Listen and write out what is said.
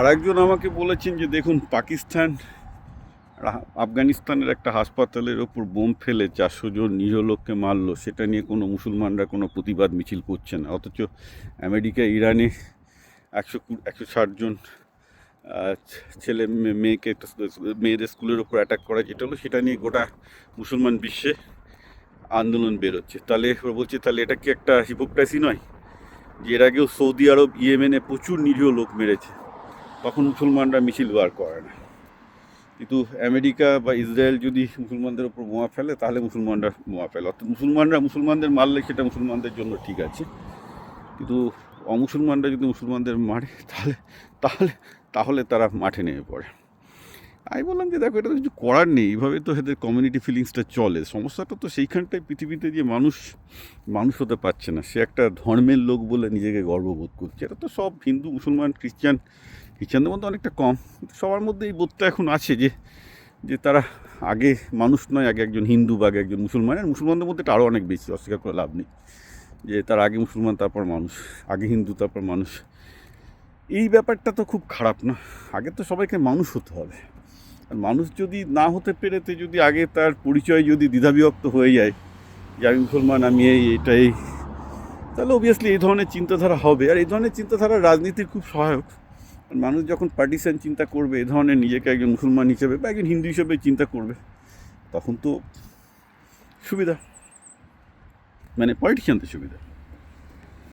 আরেকজন আমাকে বলেছেন যে দেখুন পাকিস্তান আফগানিস্তানের একটা হাসপাতালের ওপর বোম ফেলে 400 জন নিরীহ লোককে মারলো, সেটা নিয়ে কোনো মুসলমানরা কোনো প্রতিবাদ মিছিল করছে না। অথচ আমেরিকা ইরানে 160 জন ছেলে মেয়েকে মেয়েদের স্কুলের ওপর অ্যাটাক করা যেটা হলো, সেটা নিয়ে গোটা মুসলমান বিশ্বে আন্দোলন বেরোচ্ছে। তাহলে ওরা বলছে তাহলে এটা কি একটা হিপোক্রেসি নয় যে এর আগেও সৌদি আরব ইয়েমেনে প্রচুর নিরীহ লোক মেরেছে, তখন মুসলমানরা মিছিল বার করে না, কিন্তু আমেরিকা বা ইসরায়েল যদি মুসলমানদের ওপর বোমা ফেলে তাহলে মুসলমানরা বোমা ফেলে। অর্থাৎ মুসলমানদের মারলে সেটা মুসলমানদের জন্য ঠিক আছে, কিন্তু অমুসলমানরা যদি মুসলমানদের মারে তাহলে তাহলে তাহলে তারা মাঠে নেমে পড়ে। আমি বললাম যে দেখো, এটা তো কিছু করার নেই, এইভাবে তো এদের কমিউনিটি ফিলিংসটা চলে। সমস্যাটা তো সেইখানটায় পৃথিবীতে যে মানুষ হতে পারছে না, সে একটা ধর্মের লোক বলে নিজেকে গর্ববোধ করছে। এটা তো সব হিন্দু মুসলমান খ্রিস্টানদের মধ্যে অনেকটা কম, সবার মধ্যে এই বোধটা এখন আছে যে যে তারা আগে মানুষ নয়, আগে একজন হিন্দু বা আগে একজন মুসলমান। আর মুসলমানদের মধ্যে এটা আরও অনেক বেশি, অস্বীকার করে লাভ নেই যে তার আগে মুসলমান তারপর মানুষ, আগে হিন্দু তারপর মানুষ। এই ব্যাপারটা তো খুব খারাপ না? আগে তো সবাইকে মানুষ হতে হবে। আর মানুষ যদি না হতে পেরেতে যদি আগে তার পরিচয় যদি দ্বিধাবিভক্ত হয়ে যায় যে আমি মুসলমান, আমি এটাই, তাহলে অবভিয়াসলি এই ধরনের চিন্তাধারা হবে। আর এই ধরনের চিন্তাধারা রাজনীতির খুব সহায়ক। মানুষ যখন পার্টিসান চিন্তা করবে, এ ধরনের নিজেকে একজন মুসলমান হিসেবে বা একজন হিন্দু হিসেবে চিন্তা করবে, তখন তো সুবিধা, মানে পলিটিশিয়ানদের সুবিধা।